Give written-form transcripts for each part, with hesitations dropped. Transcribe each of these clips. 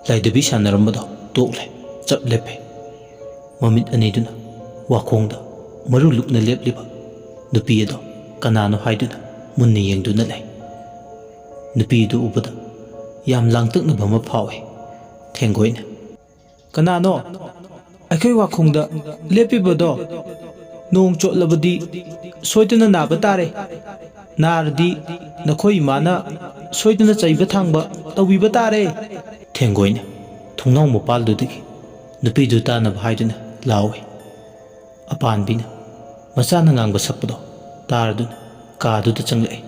ꯂꯥꯏꯗꯕꯤ ꯁꯥꯟꯅꯔꯝꯕꯗꯣ ꯇꯣꯛꯂꯦ, ꯆꯞ ꯂꯦꯞꯄꯦ꯫ ꯃꯃꯤꯠ ꯑꯅꯤꯗꯨꯅ ꯋꯥꯈꯣꯡꯗ ꯃꯔꯨ ꯂꯨꯞꯅ ꯂꯦꯞꯂꯤꯕ ꯅꯨꯄꯤ ꯑꯗꯣ ꯀꯅꯥꯅꯣ ꯍꯥꯏꯗꯨꯅ ꯃꯨꯟꯅ ꯌꯦꯡꯗꯨꯅ ꯂꯩ꯫ ꯅꯨꯄꯤ ꯑꯗꯨ ꯎꯕꯗ ꯌꯥꯝ ꯂꯥꯡꯇꯛꯅꯕ ꯑꯃ ꯐꯥꯎꯏ꯫ ꯊꯦꯡꯒꯣꯏꯅ "ꯀꯅꯥꯅꯣ ꯑꯩꯈꯣꯏ ꯋꯥꯈꯣꯡꯗ ꯂꯦꯞꯄꯤꯕꯗꯣ? ꯅꯣꯡ ꯆꯣꯠꯂꯕꯗꯤ ꯁꯣꯏꯗꯅ ꯅꯥꯕ ꯇꯥꯔꯦ꯫ ꯅꯥꯔꯗꯤ ꯅꯈꯣꯏ ꯏꯃꯥꯅ ꯁꯣꯏꯗꯅ ꯆꯩꯕ ꯊꯥꯡꯕ ꯇꯧꯕꯤꯕ ꯇꯥꯔꯦ"꯫ ꯊꯦꯡꯒꯣꯏꯅ ꯊꯣꯡꯅꯥꯎ ꯃꯄꯥꯜꯗꯨꯗꯒꯤ ꯅꯨꯄꯤꯗꯨ ꯇꯥꯅꯕ ꯍꯥꯏꯗꯨꯅ ꯂꯥꯎꯏ꯫ ꯑꯄꯥꯟꯕꯤꯅ ꯃꯆꯥꯅ ꯉꯥꯡꯕ ꯁꯛꯄꯗꯣ ꯇꯥꯔꯗꯨꯅ ꯀꯥꯗꯨꯗ ꯆꯪꯂꯛꯏ꯫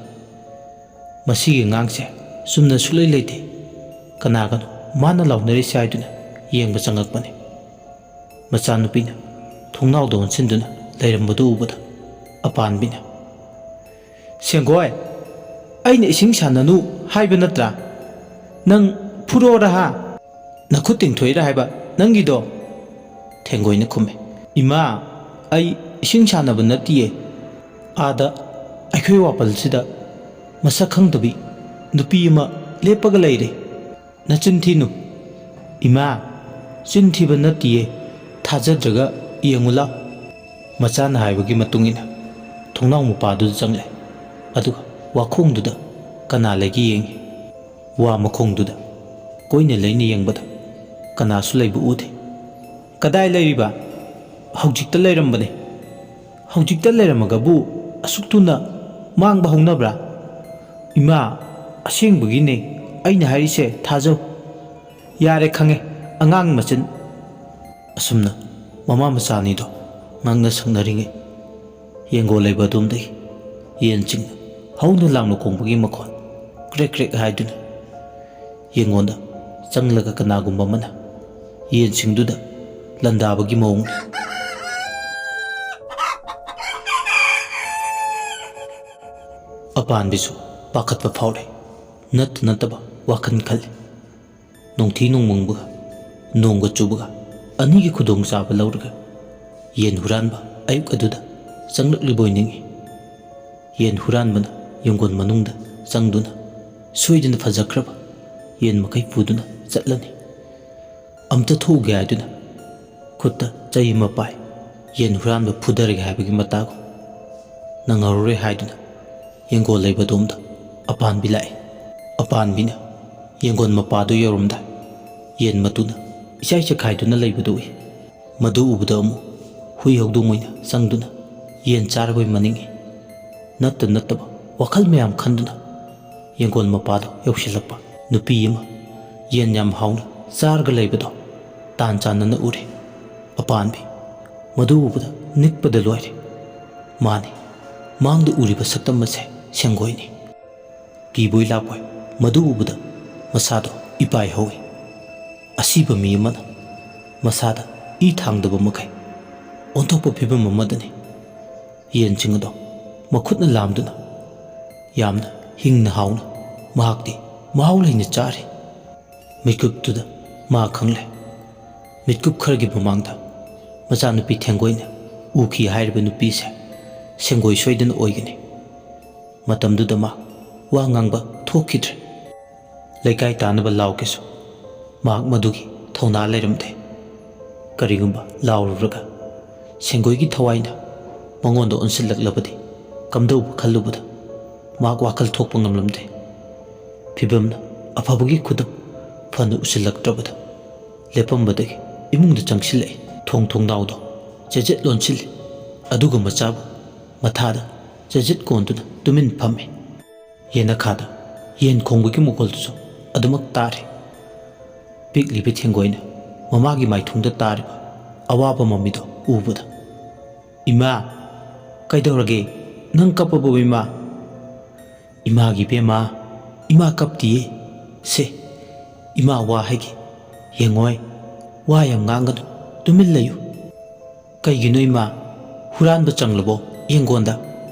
ꯃꯁꯤꯒꯤ ꯑꯉꯥꯡꯁꯦ ꯆꯨꯝꯅ ꯁꯨꯛꯂꯩ ꯂꯩꯇꯦ, ꯀꯅꯥꯒꯅꯣ ꯃꯥꯅ ꯂꯥꯎꯅꯔꯤꯁꯦ ꯍꯥꯏꯗꯨꯅ ꯌꯦꯡꯕ ꯆꯪꯉꯛꯄꯅꯤ꯫ ꯃꯆꯥꯅꯨꯄꯤꯅ ꯊꯣꯡꯅꯥꯎꯗ ꯑꯣꯟꯁꯤꯟꯗꯨꯅ ꯂꯩꯔꯝꯕꯗꯨ ꯎꯕꯗ ꯑꯄꯥꯟꯕꯤꯅ "ꯁꯦꯡꯒꯣꯏ, ꯑꯩꯅ ꯏꯁꯤꯡ ꯁꯥꯟꯅꯅꯨ ꯍꯥꯏꯕ ꯅꯠꯇ꯭ꯔꯥ? ꯅꯪ ꯐꯨꯔꯣꯔꯥ ꯍꯥ? ꯅꯈꯨꯠ ꯇꯤꯡꯊꯣꯛꯏꯔꯥ ꯍꯥꯏꯕ ꯅꯪꯒꯤꯗꯣ"꯫ ꯊꯦꯡꯒꯣꯏꯅ ꯈꯨꯝꯃꯤ꯫ "ꯏꯃꯥ, ꯑꯩ ꯏꯁꯤꯡ ꯁꯥꯟꯅꯕ ꯅꯠꯇꯤꯌꯦ꯫ ꯑꯥꯗ ꯑꯩꯈꯣꯏ ꯋꯥꯄꯜꯁꯤꯗ ꯃꯁꯛ ꯈꯪꯗꯕꯤ ꯅꯨꯄꯤ ꯑꯃ ꯂꯦꯞꯄꯒ ꯂꯩꯔꯦ꯫ ꯅꯆꯤꯟ ꯊꯤꯅꯨ"꯫ "ꯏꯃꯥ, ꯆꯤꯟ ꯊꯤꯕ ꯅꯠꯇꯤꯌꯦ, ꯊꯥꯖꯗ꯭ꯔꯒ ꯌꯦꯡꯉꯨ ꯂꯥꯎ"꯫ ꯃꯆꯥꯅ ꯍꯥꯏꯕꯒꯤ ꯃꯇꯨꯡ ꯏꯟꯅ ꯊꯣꯡꯅꯥꯎ ꯃꯄꯥꯗꯨꯗ ꯆꯪꯂꯦ, ꯑꯗꯨꯒ ꯋꯥꯈꯣꯡꯗꯨꯗ ꯀꯅꯥ ꯂꯩꯒꯦ ꯌꯦꯡꯉꯤ꯫ ꯋꯥ ꯃꯈꯣꯡꯗꯨꯗ ꯀꯣꯏꯅ ꯂꯩꯅ ꯌꯦꯡꯕꯗ ꯀꯅꯥꯁꯨ ꯂꯩꯕ ꯎꯗꯦ꯫ "ꯀꯗꯥꯏ ꯂꯩꯔꯤꯕ"? "ꯍꯧꯖꯤꯛꯇ ꯂꯩꯔꯝꯕꯅꯦ"꯫ "ꯍꯧꯖꯤꯛꯇ ꯂꯩꯔꯝꯃꯒꯕꯨ ꯑꯁꯨꯛ ꯊꯨꯅ ꯃꯥꯡꯕ ꯍꯧꯅꯕ꯭ꯔꯥ"? "ꯏꯃꯥ, ꯑꯁꯦꯡꯕꯒꯤꯅꯦ ꯑꯩꯅ ꯍꯥꯏꯔꯤꯁꯦ, ꯊꯥꯖꯧ"꯫ "ꯌꯥꯔꯦ ꯈꯪꯉꯦ, ꯑꯉꯥꯡ ꯃꯆꯤꯟ"꯫ ꯑꯁꯨꯝꯅ ꯃꯃꯥ ꯃꯆꯥ ꯑꯅꯤꯗꯣ ꯉꯥꯡꯅ ꯁꯛꯅꯔꯤꯉꯩ ꯌꯦꯡꯒꯣꯜ ꯂꯩꯕ ꯑꯗꯣꯝꯗꯒꯤ ꯌꯦꯟꯁꯤꯡꯅ ꯍꯧꯅ ꯂꯥꯡꯅ ꯈꯣꯡꯕꯒꯤ ꯃꯈꯣꯟ ꯀ꯭ꯔꯦꯛ ꯀ꯭ꯔꯦꯛ ꯍꯥꯏꯗꯨꯅ ꯌꯦꯡꯒꯣꯟꯗ ꯆꯪꯂꯒ ꯀꯅꯥꯒꯨꯝꯕ ꯑꯃꯅ ꯌꯦꯟꯁꯤꯡꯗꯨꯗ ꯂꯥꯟꯗꯥꯕꯒꯤ ꯃꯑꯣꯡꯅꯤ꯫ ꯑꯄꯥꯟꯕꯤꯁꯨ ꯄꯥꯈꯠꯄ ꯐꯥꯎꯔꯦ, ꯅꯠꯇꯕ ꯋꯥꯈꯜ ꯈꯜꯂꯤ꯫ ꯅꯣꯡꯊꯤ ꯅꯣꯡꯃꯪꯕꯒ ꯅꯣꯡꯒ ꯆꯨꯕꯒ ꯑꯅꯤꯒꯤ ꯈꯨꯗꯣꯡꯆꯥꯕ ꯂꯧꯔꯒ ꯌꯦꯟ ꯍꯨꯔꯥꯟꯕ ꯑꯌꯨꯛ ꯑꯗꯨꯗ ꯆꯪꯂꯛꯂꯤꯕꯣꯏ ꯅꯤꯡꯏ꯫ ꯌꯦꯟ ꯍꯨꯔꯥꯟꯕꯅ ꯌꯦꯡꯒꯣꯟ ꯃꯅꯨꯡꯗ ꯆꯪꯗꯨꯅ ꯁꯣꯏꯗꯅ ꯐꯖꯈ꯭ꯔꯕ ꯌꯦꯟ ꯃꯈꯩ ꯄꯨꯗꯨꯅ ꯆꯠꯂꯅꯤ꯫ ꯑꯝꯇ ꯊꯣꯛꯎꯒꯦ ꯍꯥꯏꯗꯨꯅ ꯈꯨꯠꯇ ꯆꯩ ꯑꯃ ꯄꯥꯏ ꯌꯦꯟ ꯍꯨꯔꯥꯟꯕ ꯐꯨꯊꯔꯒꯦ ꯍꯥꯏꯕꯒꯤ ꯃꯇꯥꯒꯨꯝ ꯅꯪꯍꯧꯔꯔꯣꯏ ꯍꯥꯏꯗꯨꯅ ꯌꯦꯡꯒꯣꯜ ꯂꯩꯕ ꯑꯗꯣꯝꯗ ꯑꯄꯥꯟꯕꯤ ꯂꯥꯛꯏ꯫ ꯑꯄꯥꯟꯕꯤꯅ ꯌꯦꯡꯒꯣꯟ ꯃꯄꯥꯗꯨ ꯌꯧꯔꯝꯗꯥꯏ ꯌꯦꯟ ꯃꯇꯨꯅ ꯏꯆꯥꯏ ꯆꯈꯥꯏꯗꯨꯅ ꯂꯩꯕꯗꯨ ꯎꯏ꯫ ꯃꯗꯨ ꯎꯕꯗ ꯑꯃꯨꯛ ꯍꯨꯏ ꯍꯧꯗꯣꯡ ꯑꯣꯏꯅ ꯆꯪꯗꯨꯅ ꯌꯦꯟ ꯆꯥꯔꯕꯣꯏ ꯃꯅꯤꯡꯏ꯫ ꯅꯠꯇꯕ ꯋꯥꯈꯜ ꯃꯌꯥꯝ ꯈꯟꯗꯨꯅ ꯌꯦꯡꯒꯣꯟ ꯃꯄꯥꯗꯣ ꯌꯧꯁꯤꯜꯂꯛꯄ ꯅꯨꯄꯤ ꯑꯃ ꯌꯦꯟ ꯌꯥꯝ ꯍꯥꯎꯅ ꯆꯥꯔꯒ ꯂꯩꯕꯗꯣ ꯇꯥꯟ ꯆꯥꯟꯅꯅ ꯎꯔꯦ꯫ ꯑꯄꯥꯟꯕꯤ ꯃꯗꯨ ꯎꯕꯗ ꯅꯤꯛꯄꯗ ꯂꯣꯏꯔꯦ꯫ ꯃꯥꯅꯤ, ꯃꯥꯡꯗ ꯎꯔꯤꯕ ꯁꯛꯇꯝ ꯑꯁꯦ ꯁꯦꯡꯒꯣꯏꯅꯤ꯫ ꯀꯤꯕꯣꯏ ꯂꯥꯛꯄꯣꯏ ꯃꯗꯨ ꯎꯕꯗ ꯃꯁꯥꯗꯣ ꯏꯄꯥꯏ ꯍꯧꯏ꯫ ꯑꯁꯤꯕ ꯃꯤ ꯑꯃꯅ ꯃꯁꯥꯗ ꯏ ꯊꯥꯡꯗꯕ ꯃꯈꯩ ꯑꯣꯟꯊꯣꯛꯄ ꯐꯤꯕꯝ ꯑꯃꯗꯅꯤ ꯌꯦꯟꯁꯤꯡ ꯑꯗꯣ ꯃꯈꯨꯠꯅ ꯂꯥꯝꯗꯨꯅ ꯌꯥꯝꯅ ꯍꯤꯡꯅ ꯍꯥꯎꯅ ꯃꯍꯥꯛꯇꯤ ꯃꯍꯥꯎ ꯂꯩꯅ ꯆꯥꯔꯤ꯫ ꯃꯤꯠꯀꯨꯞꯇꯨꯗ ꯃꯥ ꯈꯪꯂꯦ, ꯃꯤꯠꯀꯨꯞ ꯈꯔꯒꯤ ꯃꯃꯥꯡꯗ ꯃꯆꯥꯅꯨꯄꯤ ꯊꯦꯡꯒꯣꯏꯅ ꯎꯈꯤ ꯍꯥꯏꯔꯤꯕ ꯅꯨꯄꯤꯁꯦ ꯁꯦꯡꯒꯣꯏ ꯁꯣꯏꯗꯅ ꯑꯣꯏꯒꯅꯤ꯫ ꯃꯇꯝꯗꯨꯗ ꯃꯥ ꯋꯥ ꯉꯥꯡꯕ ꯊꯣꯛꯈꯤꯗ꯭ꯔꯦ꯫ ꯂꯩꯀꯥꯏ ꯇꯥꯅꯕ ꯂꯥꯎꯒꯦꯁꯨ ꯃꯍꯥꯛ ꯃꯗꯨꯒꯤ ꯊꯧꯅꯥ ꯂꯩꯔꯝꯗꯦ꯫ ꯀꯔꯤꯒꯨꯝꯕ ꯂꯥꯎꯔꯨꯔꯒ ꯁꯦꯡꯒꯣꯏꯒꯤ ꯊꯋꯥꯏꯅ ꯃꯉꯣꯟꯗ ꯑꯣꯟꯁꯤꯜꯂꯛꯂꯕꯗꯤ ꯀꯝꯗꯧꯕ ꯈꯜꯂꯨꯕꯗ ꯃꯍꯥꯛ ꯋꯥꯈꯜ ꯊꯣꯛꯄ ꯉꯝꯂꯝꯗꯦ꯫ ꯐꯤꯕꯝꯅ ꯑꯐꯕꯒꯤ ꯈꯨꯗꯝ ꯐꯅ ꯎꯁꯤꯜꯂꯛꯇ꯭ꯔꯕꯗ ꯂꯦꯞꯄꯝꯕꯗꯒꯤ ꯏꯃꯨꯡꯗ ꯆꯪꯁꯤꯜꯂꯛꯏ꯫ ꯊꯣꯡꯅꯥꯎꯗꯣ ꯆꯦꯖꯦꯠ ꯂꯣꯟꯁꯤꯜꯂꯤ, ꯑꯗꯨꯒ ꯃꯆꯥꯕꯨ ꯃꯊꯥꯗ ꯆꯦꯖꯦꯠ ꯀꯣꯟꯗꯨꯅ ꯇꯨꯃꯤꯟ ꯐꯝꯃꯤ꯫ ꯌꯦꯅꯈꯥꯗ ꯌꯦꯟ ꯈꯣꯡꯕꯒꯤ ꯃꯈꯣꯜꯗꯨꯁꯨ ꯑꯗꯨꯃꯛ ꯇꯥꯔꯤ꯫ ꯄꯤꯛꯂꯤꯕ ꯊꯦꯡꯒꯣꯏꯅ ꯃꯃꯥꯒꯤ ꯃꯥꯏꯊꯣꯡꯗ ꯇꯥꯔꯤꯕ ꯑꯋꯥꯕ ꯃꯃꯤꯗꯣ ꯎꯕꯗ "ꯏꯃꯥ, ꯀꯩꯗꯧꯔꯒꯦ? ꯅꯪ ꯀꯞꯄꯕꯣ ꯏꯃꯥ"? "ꯏꯃꯥꯒꯤ ꯏꯕꯦꯝꯃ, ꯏꯃꯥ ꯀꯞꯇꯤꯌꯦ꯫ ꯁꯦ, ꯏꯃꯥ ꯋꯥ ꯍꯥꯏꯒꯦ, ꯌꯦꯡꯉꯣꯏ, ꯋꯥ ꯌꯥꯝ ꯉꯥꯡꯒꯅꯨ, ꯇꯨꯃꯤꯟ ꯂꯩꯌꯨ"꯫ "ꯀꯩꯒꯤꯅꯣ ꯏꯃꯥ? ꯍꯨꯔꯥꯟꯕ ꯆꯪꯂꯕꯣ ꯌꯦꯡꯒꯣꯟꯗ?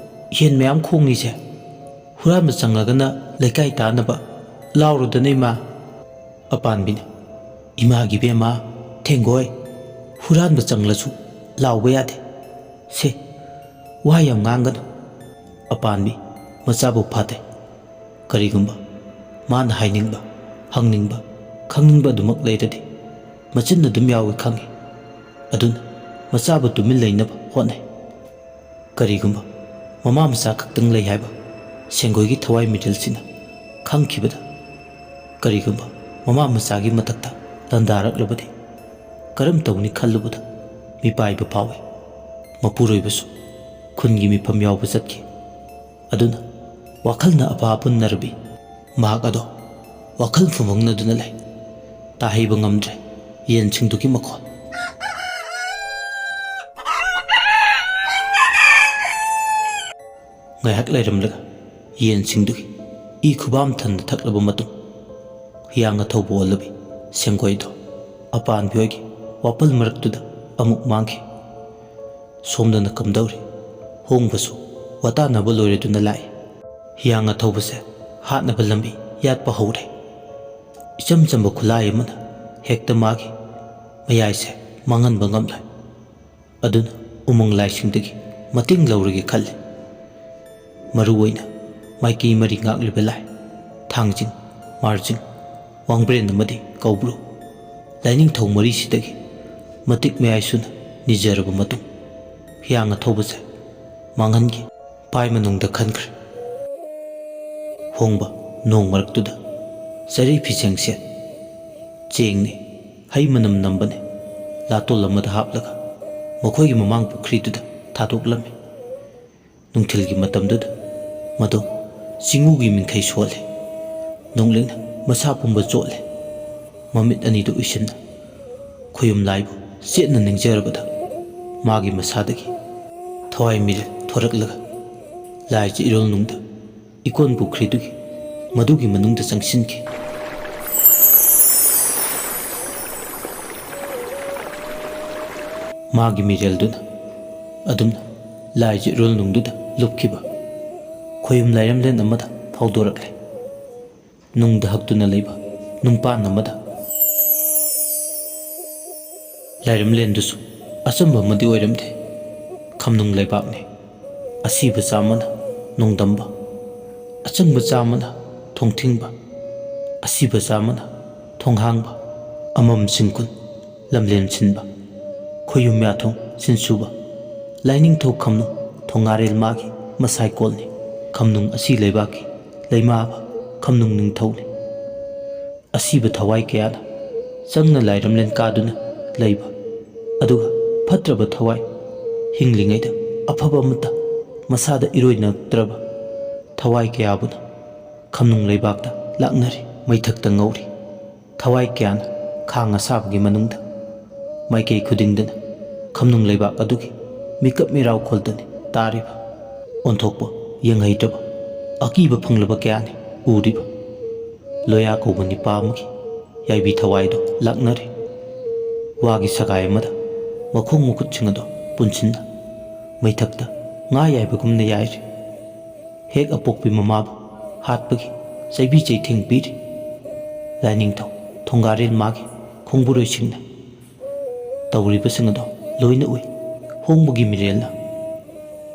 ꯌꯦꯟ ꯃꯌꯥꯝ ꯈꯣꯡꯉꯤꯁꯦ? ꯍꯨꯔꯥꯟꯕ ꯆꯪꯂꯒꯅ ꯂꯩꯀꯥꯏ ꯇꯥꯅꯕ ꯂꯥꯎꯔꯨꯗꯅ ꯏꯃꯥ"꯫ ꯑꯄꯥꯟꯕꯤꯅ "ꯏꯃꯥꯒꯤ ꯏꯕꯦꯝꯃ, ꯊꯦꯡꯒꯣꯏ, ꯍꯨꯔꯥꯟꯕ ꯆꯪꯂꯁꯨ ꯂꯥꯎꯕ ꯌꯥꯗꯦ꯫ ꯁꯦ, ꯋꯥ ꯌꯥꯝ ꯉꯥꯡꯒꯅꯨ"꯫ ꯑꯄꯥꯟꯕꯤ ꯃꯆꯥꯕꯨ ꯐꯥꯊꯩ꯫ ꯀꯔꯤꯒꯨꯝꯕ ꯃꯥꯅ ꯍꯥꯏꯅꯤꯡꯕ, ꯍꯪꯅꯤꯡꯕ ꯈꯪꯅꯤꯡꯕ ꯑꯗꯨꯃꯛ ꯂꯩꯔꯗꯤ ꯃꯆꯤꯟ ꯑꯗꯨꯝ ꯌꯥꯎꯏ ꯈꯪꯏ, ꯑꯗꯨꯅ ꯃꯆꯥꯕꯨ ꯇꯨꯃꯤꯟ ꯂꯩꯅꯕ ꯍꯣꯠꯅꯩ꯫ ꯀꯔꯤꯒꯨꯝꯕ ꯃꯃꯥ ꯃꯆꯥ ꯈꯛꯇꯪ ꯂꯩ ꯍꯥꯏꯕ ꯁꯦꯡꯒꯣꯏꯒꯤ ꯊꯋꯥꯏ ꯃꯤꯔꯦꯜꯁꯤꯅ ꯈꯪꯈꯤꯕꯗ, ꯀꯔꯤꯒꯨꯝꯕ ꯃꯃꯥ ꯃꯆꯥꯒꯤ ꯃꯊꯛꯇ ꯂꯥꯟꯗꯥꯔꯛꯂꯕꯗꯤ ꯀꯔꯝ ꯇꯧꯅꯤ ꯈꯜꯂꯨꯕꯗ ꯃꯤꯄꯥꯏꯕ ꯐꯥꯎꯏ꯫ ꯃꯄꯨꯔꯣꯏꯕꯁꯨ ꯈꯨꯟꯒꯤ ꯃꯤꯐꯝ ꯌꯥꯎꯕ ꯆꯠꯈꯤ꯫ ꯑꯗꯨꯅ ꯋꯥꯈꯜꯅ ꯑꯄꯥ ꯄꯨꯟꯅꯔꯕꯤ ꯃꯍꯥꯛ ꯑꯗꯣ ꯋꯥꯈꯜ ꯐꯨꯃꯪꯅꯗꯨꯅ ꯂꯩ꯫ ꯇꯥꯍꯩꯕ ꯉꯝꯗ꯭ꯔꯦ ꯌꯦꯟꯁꯤꯡꯗꯨꯒꯤ ꯃꯈꯣꯜ꯫ ꯉꯥꯏꯍꯥꯛ ꯂꯩꯔꯝꯂꯒ ꯌꯦꯟꯁꯤꯡꯗꯨꯒꯤ ꯏ ꯈꯨꯕꯥꯝ ꯊꯟꯅ ꯊꯛꯂꯕ ꯃꯇꯨꯡ ꯍꯤꯌꯥꯡ ꯑꯊꯧꯕ ꯑꯣꯜꯂꯕꯤ ꯁꯦꯡꯒꯣꯏꯗꯣ ꯑꯄꯥꯟꯕꯤ ꯍꯣꯏꯒꯤ ꯋꯥꯄꯜ ꯃꯔꯛꯇꯨꯗ ꯑꯃꯨꯛ ꯃꯥꯡꯈꯤ꯫ ꯁꯣꯝꯗꯅ ꯀꯝꯗꯧꯔꯤ? ꯍꯣꯡꯕꯁꯨ ꯋꯥꯇꯥꯅꯕ ꯂꯣꯏꯔꯗꯨꯅ ꯂꯥꯛꯏ꯫ ꯍꯤꯌꯥꯡ ꯑꯊꯧꯕꯁꯦ ꯍꯥꯠꯅꯕ ꯂꯝꯕꯤ ꯌꯥꯠꯄ ꯍꯧꯔꯦ꯫ ꯏꯆꯝ ꯆꯝꯕ ꯈꯨꯠꯂꯥꯏ ꯑꯃꯅ ꯍꯦꯛꯇ ꯃꯥꯒꯤ ꯃꯌꯥꯏꯁꯦ ꯃꯥꯡꯍꯟꯕ ꯉꯝꯂꯣꯏ꯫ ꯑꯗꯨꯅ ꯎꯃꯪ ꯂꯥꯏꯁꯤꯡꯗꯒꯤ ꯃꯇꯦꯡ ꯂꯧꯔꯒꯦ ꯈꯜꯂꯤ꯫ ꯃꯔꯨ ꯑꯣꯏꯅ ꯃꯥꯏꯀꯩ ꯃꯔꯤ ꯉꯥꯛꯂꯤꯕ ꯂꯥꯏ ꯊꯥꯡꯖꯤꯡ, ꯃꯥꯔꯖꯤꯡ, ꯋꯥꯡꯕ꯭ꯔꯦꯟ ꯑꯃꯗꯤ ꯀꯧꯕ꯭ꯔꯨ ꯂꯥꯏꯅꯤꯡꯊꯧ ꯃꯔꯤꯁꯤꯗꯒꯤ ꯃꯇꯤꯛ ꯃꯌꯥꯏ ꯁꯨꯅ ꯅꯤꯖꯔꯕ ꯃꯇꯨꯡ ꯍꯤꯌꯥꯡ ꯑꯊꯧꯕꯁꯦ ꯃꯥꯡꯍꯟꯒꯦ ꯄꯥꯏ ꯃꯅꯨꯡꯗ ꯈꯟꯈ꯭ꯔꯦ꯫ ꯍꯣꯡꯕ ꯅꯣꯡ ꯃꯔꯛꯇꯨꯗ ꯆꯔꯩ ꯐꯤꯁꯦꯡ ꯁꯦꯠ, ꯆꯦꯡꯅꯤ, ꯍꯩ ꯃꯅꯝ ꯅꯝꯕꯅꯤ ꯂꯥꯇꯣꯜ ꯑꯃꯗ ꯍꯥꯞꯂꯒ ꯃꯈꯣꯏꯒꯤ ꯃꯃꯥꯡ ꯄꯨꯈ꯭ꯔꯤꯗꯨꯗ ꯊꯥꯗꯣꯛꯂꯝꯃꯤ꯫ ꯅꯨꯡꯊꯤꯜꯒꯤ ꯃꯇꯝꯗꯨꯗ ꯃꯗꯨ ꯆꯤꯡꯎꯒꯤ ꯃꯤꯡꯈꯩ ꯁꯣꯜꯂꯤ꯫ ꯅꯣꯡꯂꯤꯡꯅ ꯃꯁꯥ ꯄꯨꯝꯕ ꯆꯣꯠꯂꯤ꯫ ꯃꯃꯤꯠ ꯑꯅꯤꯗꯨ ꯎꯏꯁꯤꯟꯅ ꯈꯣꯌꯨꯝ ꯂꯥꯏꯕꯨ ꯆꯦꯠꯅ ꯅꯤꯡꯖꯔꯕꯗ ꯃꯥꯒꯤ ꯃꯁꯥꯗꯒꯤ ꯊꯋꯥꯏ ꯃꯤꯔꯦꯜ ꯊꯣꯔꯛꯂꯒ ꯂꯥꯏꯖ ꯏꯔꯣꯜꯅꯨꯡꯗ ꯏꯀꯣꯟ ꯄꯨꯈ꯭ꯔꯤꯗꯨꯒꯤ ꯃꯗꯨꯒꯤ ꯃꯅꯨꯡꯗ ꯆꯪꯁꯤꯟꯈꯤ꯫ ꯃꯥꯒꯤ ꯃꯤꯔꯦꯜꯗꯨꯅ ꯑꯗꯨꯝꯅ ꯂꯥꯏꯖ ꯏꯔꯣꯜꯅꯨꯡꯗꯨꯗ ꯂꯨꯞꯈꯤꯕ ꯈꯣꯌꯨꯝ ꯂꯥꯏꯔꯦꯝꯂꯦꯟ ꯑꯃꯗ ꯐꯥꯎꯗꯣꯔꯛꯂꯦ꯫ ꯅꯨꯡꯗ ꯍꯛꯇꯨꯅ ꯂꯩꯕ ꯅꯨꯡꯄꯥꯟ ꯑꯃꯗ꯫ ꯂꯥꯏꯔꯦꯝꯂꯦꯟꯗꯨꯁꯨ ꯑꯆꯝꯕ ꯑꯃꯗꯤ ꯑꯣꯏꯔꯝꯗꯦ꯫ ꯈꯝꯅꯨꯡ ꯂꯩꯕꯥꯛꯅꯤ꯫ ꯑꯁꯤꯕ ꯆꯥꯝꯃꯅ ꯅꯣꯡꯗꯝꯕ, ꯑꯆꯪꯕ ꯆꯥꯝꯃꯅ ꯊꯣꯡꯊꯤꯡꯕ, ꯑꯁꯤꯕ ꯆꯥꯝꯃꯅ ꯊꯣꯡꯍꯥꯡꯕ, ꯑꯃꯝ ꯁꯤꯟꯀꯨꯟ ꯂꯝꯂꯦꯟ ꯁꯤꯟꯕ, ꯈꯣꯌꯨꯝ ꯌꯥꯊꯨꯡ ꯁꯤꯟꯁꯨꯕ, ꯂꯥꯏꯅꯤꯡꯊꯧ ꯈꯝꯅꯨꯡ ꯊꯣꯡꯉꯥꯔꯦꯜ ꯃꯥꯒꯤ ꯃꯁꯥꯏꯀꯣꯜꯅꯤ꯫ ꯈꯝꯅꯨꯡ ꯑꯁꯤ ꯂꯩꯕꯥꯛꯀꯤ ꯂꯩꯃꯥꯕ ꯈꯝꯅꯨꯡ ꯅꯤꯡꯊꯧꯅꯤ꯫ ꯑꯁꯤꯕ ꯊꯋꯥꯏ ꯀꯌꯥꯅ ꯆꯪꯅ ꯂꯥꯏꯔꯦꯝꯂꯦꯟ ꯀꯥꯗꯨꯅ ꯂꯩꯕ, ꯑꯗꯨꯒ ꯐꯠꯇ꯭ꯔꯕ ꯊꯋꯥꯏ ꯍꯤꯡꯂꯤꯉꯩꯗ ꯑꯐꯕ ꯑꯃꯠꯇ ꯃꯁꯥꯗ ꯏꯔꯣꯏꯅꯔꯛꯇ꯭ꯔꯕ ꯊꯋꯥꯏ ꯀꯌꯥꯕꯨꯅ ꯈꯝꯅꯨꯡ ꯂꯩꯕꯥꯛꯇ ꯂꯥꯛꯅꯔꯤ, ꯃꯩꯊꯛꯇ ꯉꯧꯔꯤ꯫ ꯊꯋꯥꯏ ꯀꯌꯥꯅ ꯈꯥꯡ ꯑꯁꯥꯕꯒꯤ ꯃꯅꯨꯡꯗ ꯃꯥꯏꯀꯩ ꯈꯨꯗꯤꯡꯗꯅ ꯈꯝꯅꯨꯡ ꯂꯩꯕꯥꯛ ꯑꯗꯨꯒꯤ ꯃꯤꯀꯞ ꯃꯤꯔꯥꯎꯈꯣꯜꯗꯅꯤ ꯇꯥꯔꯤꯕ꯫ ꯑꯣꯟꯊꯣꯛꯄ ꯌꯦꯡꯍꯩꯗ꯭ꯔꯕ ꯑꯀꯤꯕ ꯐꯪꯂꯕ ꯀꯌꯥꯅꯤ ꯎꯔꯤꯕ꯫ ꯂꯣꯌꯥ ꯀꯧꯕ ꯅꯤꯄꯥ ꯑꯃꯒꯤ ꯌꯥꯏꯕꯤ ꯊꯋꯥꯏꯗꯣ ꯂꯥꯛꯅꯔꯤ꯫ ꯋꯥꯒꯤ ꯁꯒꯥꯏ ꯑꯃꯗ ꯃꯈꯣꯡ ꯃꯈꯨꯠꯁꯤꯡ ꯑꯗꯣ ꯄꯨꯟꯁꯤꯟꯅ ꯃꯩꯊꯛꯇ ꯉꯥ ꯌꯥꯏꯕꯒꯨꯝꯅ ꯌꯥꯏꯔꯤ꯫ ꯍꯦꯛ ꯑꯄꯣꯛꯄꯤ ꯃꯃꯥꯕꯨ ꯍꯥꯠꯄꯒꯤ ꯆꯩꯕꯤ ꯆꯩꯊꯦꯡ ꯄꯤꯔꯤ꯫ ꯂꯥꯏꯅꯤꯡꯊꯧ ꯊꯣꯡꯒꯥꯔꯦꯜ ꯃꯥꯒꯤ ꯈꯣꯡꯕꯨꯔꯣꯏꯁꯤꯡꯅ ꯇꯧꯔꯤꯕꯁꯤꯡ ꯑꯗꯣ ꯂꯣꯏꯅ ꯎꯏ꯫ ꯍꯣꯡꯕꯒꯤ ꯃꯤꯔꯦꯜꯅ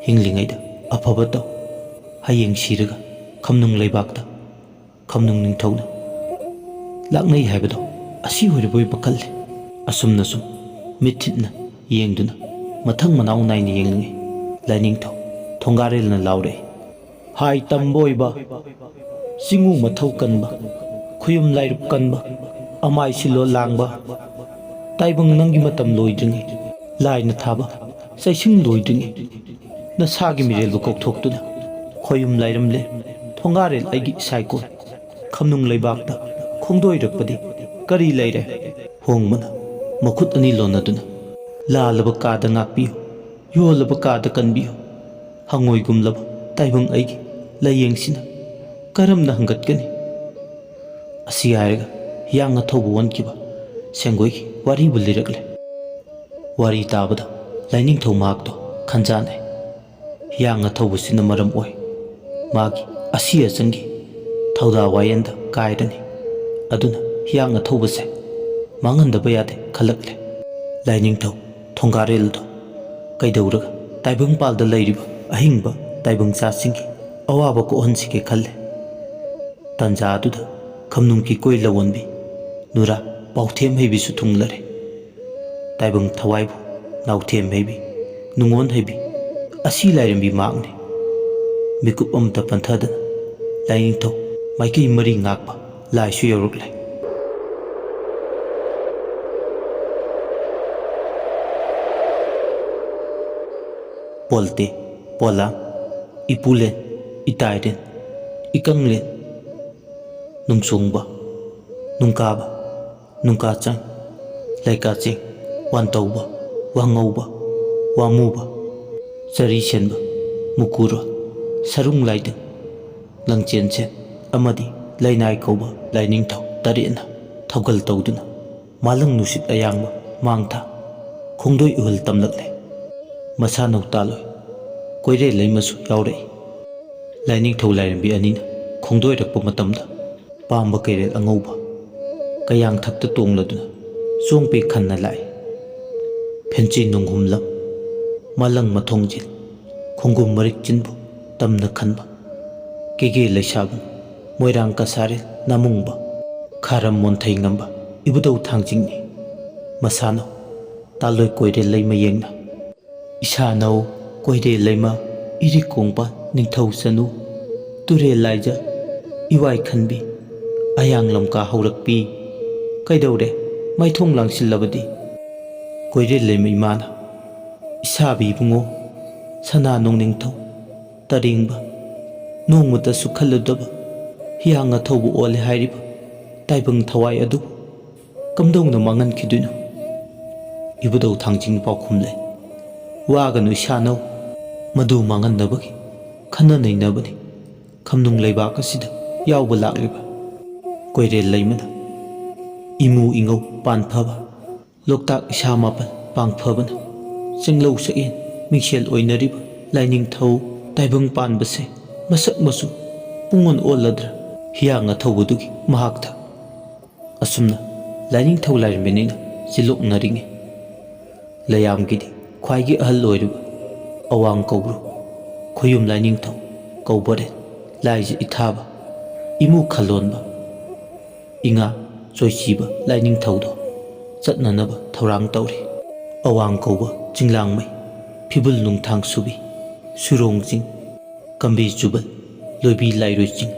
ꯍꯤꯡꯂꯤꯉꯩꯗ ꯑꯐꯕ ꯇꯧ, ꯍꯌꯦꯡ ꯁꯤꯔꯒ ꯈꯝꯅꯨꯡ ꯂꯩꯕꯥꯛꯇ ꯈꯝꯅꯨꯡ ꯅꯤꯡꯊꯧꯅ ꯂꯥꯛꯅꯩ ꯍꯥꯏꯕꯗꯣ ꯑꯁꯤ ꯑꯣꯏꯔꯕꯣꯏ ꯈꯜꯂꯤ꯫ ꯑꯁꯨꯝꯅ ꯁꯨꯝ ꯃꯤꯠꯊꯤꯠꯅ ꯌꯦꯡꯗꯨꯅ ꯃꯊꯪ ꯃꯅꯥꯎ ꯅꯥꯏꯅ ꯌꯦꯡꯂꯤꯉꯩ ꯂꯥꯏꯅꯤꯡꯊꯧ ꯊꯣꯡꯒꯥꯔꯦꯜꯅ ꯂꯥꯎꯔꯛꯏ꯫ ꯍꯥꯏ ꯇꯝꯕꯣꯏꯕ, ꯆꯤꯡꯎ ꯃꯊꯧ ꯀꯟꯕ, ꯈꯨꯌꯨꯝ ꯂꯥꯏꯔꯨꯞ ꯀꯟꯕ, ꯑꯃꯥꯏ ꯁꯤꯜꯂꯣ ꯂꯥꯡꯕ, ꯇꯥꯏꯕꯪ ꯅꯪꯒꯤ ꯃꯇꯝ ꯂꯣꯏꯗ꯭ꯔꯤꯉꯩ, ꯂꯥꯏꯅ ꯊꯥꯕ ꯆꯩꯁꯤꯡ ꯂꯣꯏꯗ꯭ꯔꯤꯉꯩ ꯅꯁꯥꯒꯤ ꯃꯤꯔꯦꯜꯕꯨ ꯀꯧꯊꯣꯛꯇꯨꯅ ꯈꯣꯌꯨꯝ ꯂꯥꯏꯔꯦꯝꯂꯦꯟ ꯊꯣꯡꯒꯥꯔꯦꯜ ꯑꯩꯒꯤ ꯏꯁꯥꯏꯀꯣꯜ ꯈꯝꯅꯨꯡ ꯂꯩꯕꯥꯛꯇ ꯈꯣꯡꯗꯣꯏꯔꯛꯄꯗꯤ ꯀꯔꯤ ꯂꯩꯔꯦ? ꯍꯣꯡꯕꯅ ꯃꯈꯨꯠ ꯑꯅꯤ ꯂꯣꯟꯅꯗꯨꯅ ꯂꯥꯜꯂꯕ ꯀꯥꯗ ꯉꯥꯛꯄꯤꯌꯨ, ꯌꯣꯜꯂꯕ ꯀꯥꯗ ꯀꯟꯕꯤꯌꯨ, ꯍꯪꯉꯣꯏꯒꯨꯝꯂꯕ ꯇꯥꯏꯕꯪ ꯑꯩꯒꯤ ꯂꯥꯏꯌꯦꯡꯁꯤꯅ ꯀꯔꯝꯅ ꯍꯪꯒꯠꯀꯅꯤ? ꯑꯁꯤ ꯍꯥꯏꯔꯒ ꯍꯤꯌꯥꯡ ꯑꯊꯧꯕ ꯑꯣꯟꯈꯤꯕ ꯁꯦꯡꯒꯣꯏꯒꯤ ꯋꯥꯔꯤꯕꯨ ꯂꯤꯔꯛꯂꯦ꯫ ꯋꯥꯔꯤ ꯇꯥꯕꯗ ꯂꯥꯏꯅꯤꯡꯊꯧ ꯃꯍꯥꯛꯇꯣ ꯈꯟꯖꯥꯟꯅꯩ꯫ ꯍꯤꯌꯥꯡ ꯑꯊꯧꯕꯁꯤꯅ ꯃꯔꯝ ꯑꯣꯏ ꯃꯥꯒꯤ ꯑꯁꯤ ꯑꯆꯪꯒꯤ ꯊꯧꯗꯥ ꯋꯥꯌꯦꯟꯗ ꯀꯥꯏꯔꯅꯤ꯫ ꯑꯗꯨꯅ ꯍꯤꯌꯥꯡ ꯑꯊꯧꯕꯁꯦ ꯃꯥꯡꯍꯟꯗꯕ ꯌꯥꯗꯦ ꯈꯜꯂꯛꯂꯦ꯫ ꯂꯥꯏꯅꯤꯡꯊꯧ ꯊꯣꯡꯒꯥꯔꯦꯜꯗꯣ ꯀꯩꯗꯧꯔꯒ ꯇꯥꯏꯕꯪꯄꯥꯜꯗ ꯂꯩꯔꯤꯕ ꯑꯍꯤꯡꯕ ꯇꯥꯏꯕꯪꯆꯥꯁꯤꯡꯒꯤ ꯑꯋꯥꯕ ꯀꯣꯛꯍꯟꯁꯤꯒꯦ ꯈꯜꯂꯦ꯫ ꯇꯥꯟꯖꯥ ꯑꯗꯨꯗ ꯈꯝꯅꯨꯡꯒꯤ ꯀꯣꯏ ꯂꯧꯋꯣꯟꯕꯤ ꯅꯨꯔꯥ ꯄꯥꯎꯊꯦꯝ ꯍꯩꯕꯤꯁꯨ ꯊꯨꯡꯂꯔꯦ ꯇꯥꯏꯕꯪ ꯊꯋꯥꯏꯕꯨ ꯅꯥꯎꯊꯦꯝ ꯍꯩꯕꯤ ꯅꯨꯡꯉꯣꯟ ꯍꯩꯕꯤ ꯑꯁꯤ ꯂꯥꯏꯔꯦꯝꯕꯤ ꯃꯍꯥꯛꯅꯤ ꯃꯤꯀꯨꯞ ꯑꯃꯇ ꯄꯟꯊꯗꯅ ꯂꯥꯏꯅꯤꯡꯊꯧ ꯃꯥꯏꯀꯩ ꯃꯔꯤ ꯉꯥꯛꯄ ꯂꯥꯏꯁꯨ ꯌꯧꯔꯛꯂꯦ ꯄꯣꯜꯇꯦ ꯄꯣꯂꯥꯡ ꯏꯄꯨꯂꯦꯟ ꯏꯇꯥꯏꯔꯦꯟ ꯏꯀꯪꯂꯦꯟ ꯅꯨꯡꯆꯣꯡꯕ ꯅꯨꯡꯀꯥꯕ ꯅꯨꯡꯀꯥꯆꯪ ꯂꯩꯀꯥꯆꯦꯡ ꯋꯥꯟꯇꯧꯕ ꯋꯥꯉꯧꯕ ꯋꯥꯃꯨꯕ ꯆꯔꯤ ꯁꯦꯟꯕ ꯃꯨꯀꯨꯔꯣꯜ ꯁꯔꯨꯡ ꯂꯥꯏꯗꯤꯡ ꯂꯪꯆꯦꯟꯁꯦꯟ ꯑꯃꯗꯤ ꯂꯩꯅꯥꯏ ꯀꯧꯕ ꯂꯥꯏꯅꯤꯡꯊꯧ ꯇꯔꯦꯠꯅ ꯊꯧꯒꯜ ꯇꯧꯗꯨꯅ ꯃꯥꯂꯪ ꯅꯨꯡꯁꯤꯠ ꯑꯌꯥꯡꯕ ꯃꯥꯡꯊꯥ ꯈꯣꯡꯗꯣꯏ ꯎꯍꯜ ꯇꯝꯂꯛꯂꯦ ꯃꯁꯥꯅꯧ ꯇꯥꯂꯣꯏ ꯀꯣꯏꯔꯦꯜ ꯂꯩꯃꯁꯨ ꯌꯥꯎꯔꯛꯏ ꯂꯥꯏꯅꯤꯡꯊꯧ ꯂꯥꯏꯔꯦꯝꯕꯤ ꯑꯅꯤꯅ ꯈꯣꯡꯗꯣꯏꯔꯛꯄ ꯃꯇꯝꯗ ꯄꯥꯝꯕ ꯀꯩꯔꯦꯜ ꯑꯉꯧꯕ ꯀꯌꯥꯡꯊꯛꯇ ꯇꯣꯡꯂꯗꯨꯅ ꯆꯣꯡꯄꯦ ꯈꯟꯅ ꯂꯥꯛꯏ ꯐꯦꯟꯆꯤ ꯅꯣꯡꯍꯨꯝꯂꯝ ꯃꯥꯂꯪ ꯃꯊꯣꯡꯖꯤꯜ ꯈꯣꯡꯒꯨꯝ ꯃꯔꯤꯛ ꯆꯤꯟꯕꯨ ꯇꯝꯅ ꯈꯟꯕ ꯀꯦꯒꯦ ꯂꯩꯁꯥꯕꯨꯡ ꯃꯣꯏꯔꯥꯡ ꯀꯁꯥꯔꯦꯜ ꯅꯥꯃꯨꯡꯕ ꯈꯥꯔꯝ ꯃꯣꯟꯊꯩ ꯉꯝꯕ ꯏꯕꯨꯙꯧ ꯊꯥꯡꯖꯤꯡꯅꯤ ꯃꯁꯥꯅꯧ ꯇꯥꯂꯣꯏ ꯀꯣꯏꯔꯦꯜ ꯂꯩꯃ ꯌꯦꯡꯅ ꯏꯁꯥꯅꯧ ꯀꯣꯏꯔꯦꯜ ꯂꯩꯃ ꯏꯔꯤꯛ ꯀꯣꯡꯄꯥꯟ ꯅꯤꯡꯊꯧ ꯆꯅꯨ ꯇꯨꯔꯦꯜ ꯂꯥꯏꯖ ꯏꯋꯥꯏ ꯈꯟꯕꯤ ꯑꯌꯥꯡ ꯂꯝꯀꯥ ꯍꯧꯔꯛꯄꯤ ꯀꯩꯗꯧꯔꯦ ꯃꯥꯏꯊꯣꯡ ꯂꯥꯡꯁꯤꯜꯂꯕꯗꯤ ꯀꯣꯏꯔꯦꯜ ꯂꯩꯃ ꯏꯃꯥꯅ ꯏꯁꯥꯕꯤ ꯏꯕꯨꯡꯉꯣ ꯁꯅꯥ ꯅꯣꯡꯅꯤꯡꯊꯧ ꯇꯔꯦꯡꯕ ꯅꯣꯡꯃꯇꯁꯨ ꯈꯜꯂꯨꯗꯕ ꯍꯤꯌꯥꯡ ꯑꯊꯧꯕ ꯑꯣꯜꯂꯦ ꯍꯥꯏꯔꯤꯕ ꯇꯥꯏꯕꯪ ꯊꯋꯥꯏ ꯑꯗꯨꯕꯨ ꯀꯝꯗꯧꯅ ꯃꯥꯡꯍꯟꯈꯤꯗꯣꯏꯅꯣ ꯏꯕꯨꯙꯧ ꯊꯥꯡꯖꯤꯡ ꯄꯥꯎꯈꯨꯝ ꯂꯩ ꯋꯥꯒꯅꯨ ꯏꯁꯥꯅꯧ ꯃꯗꯨ ꯃꯥꯡꯍꯟꯅꯕꯒꯤ ꯈꯟꯅ ꯅꯩꯅꯕꯅꯤ ꯈꯝꯅꯨꯡ ꯂꯩꯕꯥꯛ ꯑꯁꯤꯗ ꯌꯥꯎꯕ ꯂꯥꯛꯂꯤꯕ ꯀꯣꯏꯔꯦꯜ ꯂꯩꯃꯅ ꯏꯃꯨ ꯏꯉꯧ ꯄꯥꯟꯐꯕ ꯂꯣꯛꯇꯥꯛ ꯏꯁꯥ ꯃꯥꯄꯜ ꯄꯥꯡꯐꯕꯅ ꯆꯤꯡꯂꯧ ꯁꯛꯌꯦꯟ ꯃꯤꯡꯁꯦꯜ ꯑꯣꯏꯅꯔꯤꯕ ꯂꯥꯏꯅꯤꯡꯊꯧ ꯇꯥꯏꯕꯪ ꯄꯥꯟꯕꯁꯦ ꯃꯁꯛ ꯃꯆꯨ ꯄꯨꯡꯑꯣꯟ ꯑꯣꯜꯂꯗ꯭ꯔꯥ ꯍꯤꯌꯥꯡ ꯑꯊꯧꯕꯗꯨꯒꯤ ꯃꯍꯥꯛꯇ ꯑꯁꯨꯝꯅ ꯂꯥꯏꯅꯤꯡꯊꯧ ꯂꯥꯏꯔꯦꯝꯕꯤꯅꯤꯅ ꯆꯤꯜꯂꯣꯛꯅꯔꯤꯉꯩ ꯂꯩꯌꯥꯝꯒꯤꯗꯤ ꯈ꯭ꯋꯥꯏꯒꯤ ꯑꯍꯜ ꯑꯣꯏꯔꯤꯕ ꯑꯋꯥꯡ ꯀꯧꯕ꯭ꯔꯨ ꯈꯣꯌꯨꯝ ꯂꯥꯏꯅꯤꯡꯊꯧ ꯀꯧꯕꯔꯦꯟ ꯂꯥꯏꯖ ꯏꯊꯥꯕ ꯏꯃꯨ ꯈꯜꯂꯣꯟꯕ ꯏꯉꯥ ꯆꯣꯏꯆꯤꯕ ꯂꯥꯏꯅꯤꯡꯊꯧꯗꯣ ꯆꯠꯅꯅꯕ ꯊꯧꯔꯥꯡ ꯇꯧꯔꯤ ꯑꯋꯥꯡ ꯀꯧꯕ ꯆꯤꯡꯂꯥꯡꯃꯩ ꯐꯤꯕꯨꯜ ꯅꯨꯡꯊꯥꯡ ꯁꯨꯕꯤ ꯁꯨꯔꯣꯡ ꯆꯤꯡ ꯀꯝꯕꯤ ꯆꯨꯕꯜ ꯂꯣꯏꯕꯤ ꯂꯥꯏꯔꯣꯏ ꯆꯤꯡ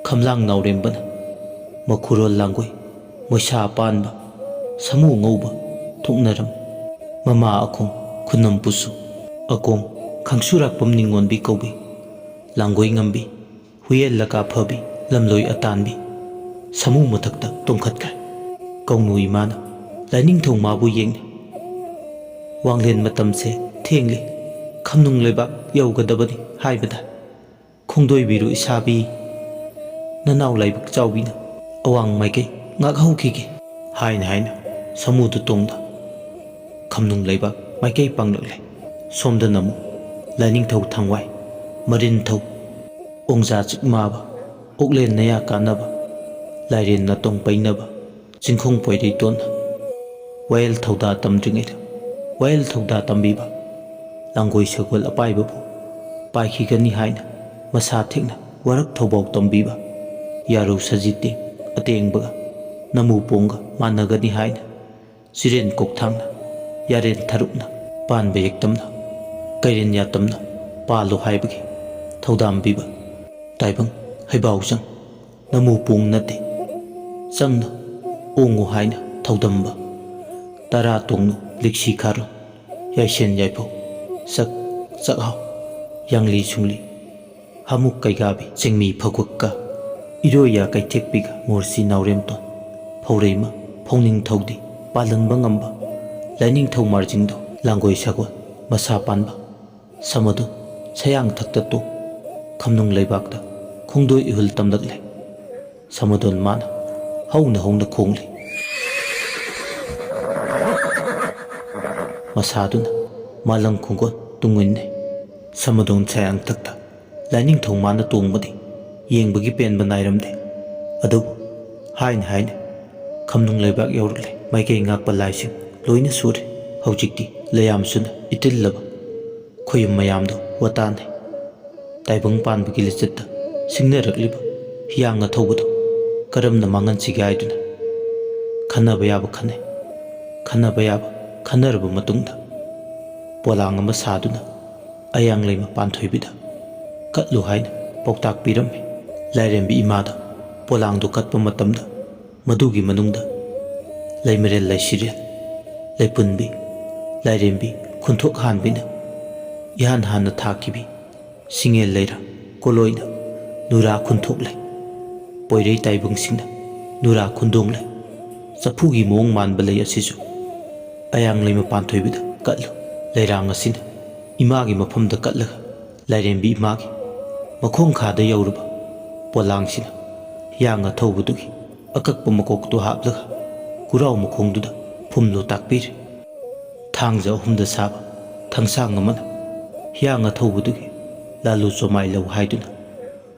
ꯈꯝꯂꯥꯡ ꯅꯥꯎꯔꯦꯝꯕꯅ ꯃꯈꯨꯔꯣꯜ ꯂꯥꯡꯒꯣꯏ ꯃꯣꯏꯁꯥ ꯄꯥꯟꯕ ꯁꯃꯨ ꯉꯧꯕ ꯊꯣꯛꯅꯔꯝ ꯃꯃꯥ ꯑꯈꯣꯡ ꯈꯨꯅꯝ ꯄꯨꯁꯨ ꯑꯀꯣꯡ ꯈꯪꯁꯨꯔꯥꯛꯄꯝ ꯅꯤꯡꯉꯣꯟꯕꯤ ꯀꯧꯕꯤ ꯂꯥꯡꯒꯣꯏ ꯉꯝꯕꯤ ꯍꯨꯌꯦꯜ ꯂꯀꯥ ꯐꯕꯤ ꯂꯝꯂꯣꯏ ꯑꯇꯥꯟꯕꯤ ꯁꯃꯨ ꯃꯊꯛꯇ ꯇꯣꯡꯈꯠꯈ꯭ꯔꯦ ꯀꯧꯅꯨ ꯏꯃꯥꯅ ꯂꯥꯏꯅꯤꯡꯊꯧ ꯃꯥꯕꯨ ꯌꯦꯡꯅꯤ ꯋꯥꯡꯂꯦꯟ ꯃꯇꯝꯁꯦ ꯊꯦꯡꯂꯤ ꯈꯝꯅꯨꯡ ꯂꯩꯕꯥꯛ ꯌꯧꯒꯗꯕꯅꯤ ꯍꯥꯏꯕꯗ ꯈꯣꯡꯗꯣꯏꯕꯤꯔꯨ ꯏꯁꯥꯕꯤ ꯅꯅꯥꯎ ꯂꯥꯏꯕꯛ ꯆꯥꯎꯕꯤꯅ ꯑꯋꯥꯡ ꯃꯥꯏꯀꯩ ꯉꯥꯛꯍꯧꯈꯤꯒꯦ ꯍꯥꯏꯅ ꯁꯃꯨꯗꯨ ꯇꯣꯡꯗ ꯈꯝꯅꯨꯡ ꯂꯩꯕꯥꯛ ꯃꯥꯏꯀꯩ ꯄꯥꯡꯂꯛꯂꯦ ꯁꯣꯝꯗꯅ ꯑꯃꯨꯛ ꯂꯥꯏꯅꯤꯡꯊꯧ ꯊꯥꯡꯋꯥꯏ ꯃꯔꯤꯟꯊꯧ ꯑꯣꯡꯖꯥ ꯆꯤꯛꯃꯥꯕ ꯑꯣꯛꯂꯦꯟ ꯅꯌꯥ ꯀꯥꯟꯅꯕ ꯂꯥꯏꯔꯦꯟ ꯅꯥꯇꯣꯡ ꯄꯩꯅꯕ ꯆꯤꯡꯈꯣꯡ ꯄꯣꯏꯔꯩ ꯇꯣꯟꯅ ꯋꯥꯌꯦꯜ ꯊꯧꯗꯥ ꯇꯝꯗ꯭ꯔꯤꯉꯩꯗ ꯋꯥꯌꯦꯜ ꯊꯧꯗꯥ ꯇꯝꯕꯤꯕ ꯂꯥꯡꯒꯣꯏ ꯁꯒꯣꯜ ꯑꯄꯥꯏꯕꯕꯨ ꯄꯥꯏꯈꯤꯒꯅꯤ ꯍꯥꯏꯅ ꯃꯁꯥ ꯊꯦꯛꯅ ꯋꯥꯔꯛ ꯊꯧꯕꯥꯎ ꯇꯝꯕꯤꯕ ꯌꯥꯔꯧ ꯁꯖꯤꯇꯦꯡ ꯑꯇꯦꯡꯕꯒ ꯅꯃꯨ ꯄꯣꯡꯒ ꯃꯥꯟꯅꯒꯅꯤ ꯍꯥꯏꯅ ꯆꯤꯔꯦꯟ ꯀꯣꯛꯊꯥꯡꯅ ꯌꯥꯔꯦꯟ ꯊꯔꯨꯛꯅ ꯄꯥꯟꯕ ꯌꯦꯛꯇꯝꯅ ꯀꯩꯔꯦꯟ ꯌꯥꯇꯝꯅ ꯄꯥꯜꯂꯣ ꯍꯥꯏꯕꯒꯤ ꯊꯧꯗꯥꯝ ꯄꯤꯕ ꯇꯥꯏꯕꯪ ꯍꯩꯕꯥꯎꯆꯪ ꯅꯃꯨ ꯄꯣꯡ ꯅꯠꯇꯦ ꯆꯪꯅ ꯑꯣꯡꯉꯨ ꯍꯥꯏꯅ ꯊꯧꯗꯝꯕ ꯇꯔꯥ ꯇꯣꯡꯅꯨ ꯂꯤꯛꯁꯤ ꯈꯥꯔꯣꯟ ꯌꯥꯏꯁꯦꯟ ꯌꯥꯏꯐꯧ ꯆꯛ ꯆꯛꯍꯥꯎ ꯌꯥꯡꯂꯤ ꯁꯨꯡꯂꯤ ꯍꯥꯃꯨꯛ ꯀꯩꯒꯥꯕꯤ ꯆꯤꯡꯃꯤ ꯐꯒꯨꯛꯀ ꯏꯔꯣꯏꯌꯥ ꯀꯩꯊꯦꯛꯄꯤꯒ ꯃꯣꯔꯁꯤ ꯅꯥꯎꯔꯦꯝꯇꯣꯟ ꯐꯧꯔꯩꯃ ꯐꯧꯅꯤꯡꯊꯧꯗꯤ ꯄꯥꯜꯍꯟꯕ ꯉꯝꯕ ꯂꯥꯏꯅꯤꯡꯊꯧ ꯃꯥꯔꯖꯤꯡꯗꯣ ꯂꯥꯡꯒꯣꯏ ꯁꯒꯣꯜ ꯃꯁꯥ ꯄꯥꯟꯕ ꯁꯃꯗꯨꯟ ꯁꯌꯥꯡ ꯊꯛꯇ ꯇꯣꯡ ꯈꯝꯅꯨꯡ ꯂꯩꯕꯥꯛꯇ ꯈꯣꯡꯗꯣꯏ ꯏꯍꯨꯜ ꯇꯝꯂꯛꯂꯦ ꯁꯃꯗꯣꯟ ꯃꯥꯅ ꯍꯧꯅ ꯍꯧꯅ ꯈꯣꯡꯂꯤ ꯃꯁꯥꯗꯨꯅ ꯃꯥꯂꯪ ꯈꯣꯡꯒꯣꯟ ꯇꯨꯡꯏꯟꯅꯩ ꯁꯃꯗꯣꯟ ꯁꯌꯥꯡ ꯊꯛꯇ ꯂꯥꯏꯅꯤꯡꯊꯧ ꯃꯥꯅ ꯇꯣꯡꯕꯗꯤ ꯌꯦꯡꯕꯒꯤ ꯄꯦꯟꯕ ꯅꯥꯏꯔꯝꯗꯦ ꯑꯗꯨꯕꯨ ꯍꯥꯏꯅ ꯈꯝꯅꯨꯡ ꯂꯩꯕꯥꯛ ꯌꯧꯔꯛꯂꯦ ꯃꯥꯏꯀꯩ ꯉꯥꯛꯄ ꯂꯥꯏꯁꯤꯡ ꯂꯣꯏꯅ ꯁꯨꯔꯦ ꯍꯧꯖꯤꯛꯇꯤ ꯂꯩꯌꯥꯝꯁꯨꯅ ꯏꯇꯤꯜꯂꯕ ꯈꯣꯌꯨꯝ ꯃꯌꯥꯝꯗꯣ ꯋꯥꯇꯥꯅꯩ ꯇꯥꯏꯕꯪ ꯄꯥꯟꯕꯒꯤ ꯂꯤꯆꯠꯇ ꯁꯤꯡꯅꯔꯛꯂꯤꯕ ꯍꯤꯌꯥꯡ ꯑꯊꯧꯕꯗꯣ ꯀꯔꯝꯅ ꯃꯥꯡꯍꯟꯁꯤꯒꯦ ꯍꯥꯏꯗꯨꯅ ꯈꯟꯅꯕ ꯌꯥꯕ ꯈꯟꯅꯩ, ꯈꯟꯅꯕ ꯌꯥꯕ ꯈꯟꯅꯔꯕ ꯃꯇꯨꯡꯗ ꯄꯣꯂꯥꯡ ꯑꯃ ꯁꯥꯗꯨꯅ ꯑꯌꯥꯡꯂꯩꯃ ꯄꯥꯟꯊꯣꯏꯕꯤꯗ ꯀꯠꯂꯨ ꯍꯥꯏꯅ ꯄꯥꯎꯇꯥꯛ ꯄꯤꯔꯝꯃꯤ꯫ ꯂꯥꯏꯔꯦꯝꯕꯤ ꯏꯃꯥꯗ ꯄꯣꯂꯥꯡꯗꯨ ꯀꯠꯄ ꯃꯇꯝꯗ ꯃꯗꯨꯒꯤ ꯃꯅꯨꯡꯗ ꯂꯩꯃꯔꯦꯜ ꯂꯩꯁꯤꯔꯦꯜ, ꯂꯩꯄꯨꯟꯕꯤ, ꯂꯥꯏꯔꯦꯝꯕꯤ ꯈꯨꯟꯊꯣꯛ ꯍꯥꯟꯕꯤꯅ ꯏꯍꯥꯟ ꯍꯥꯟꯅ ꯊꯥꯈꯤꯕꯤ ꯁꯤꯡꯉꯦꯜ ꯂꯩꯔ ꯀꯣꯂꯣꯏꯅ ꯅꯨꯔꯥ ꯈꯨꯟꯊꯣꯛꯂꯩ, ꯄꯣꯏꯔꯩ ꯇꯥꯏꯕꯪꯁꯤꯡꯅ ꯅꯨꯔꯥ ꯈꯨꯟꯗꯣꯡꯂꯩ, ꯆꯐꯨꯒꯤ ꯃꯑꯣꯡ ꯃꯥꯟꯕ ꯂꯩ ꯑꯁꯤꯁꯨ ꯑꯌꯥꯡꯂꯩꯃ ꯄꯥꯟꯊꯣꯏꯕꯤꯗ ꯀꯠꯂꯨ꯫ ꯂꯩꯔꯥꯡ ꯑꯁꯤꯅ ꯏꯃꯥꯒꯤ ꯃꯐꯝꯗ ꯀꯠꯂꯒ ꯂꯥꯏꯔꯦꯝꯕꯤ ꯏꯃꯥꯒꯤ ꯃꯈꯣꯡꯈꯥꯗ ꯌꯧꯔꯕ ꯄꯣꯂꯥꯡꯁꯤꯅ ꯍꯤꯌꯥꯡ ꯑꯊꯧꯕꯗꯨꯒꯤ ꯑꯀꯛꯄ ꯃꯀꯣꯛꯇꯨ ꯍꯥꯞꯂꯒ ꯀꯨꯔꯥꯎ ꯃꯈꯣꯡꯗꯨꯗ ꯐꯨꯝꯂꯨ ꯇꯥꯛꯄꯤꯔꯤ꯫ ꯊꯥꯡꯖ 3ꯗ ꯁꯥꯕ ꯊꯥꯡꯁꯥꯡ ꯑꯃꯅ ꯍꯤꯌꯥꯡ ꯑꯊꯧꯕꯗꯨꯒꯤ ꯂꯥꯂꯨ ꯆꯣꯃꯥꯏ ꯂꯧ ꯍꯥꯏꯗꯨꯅ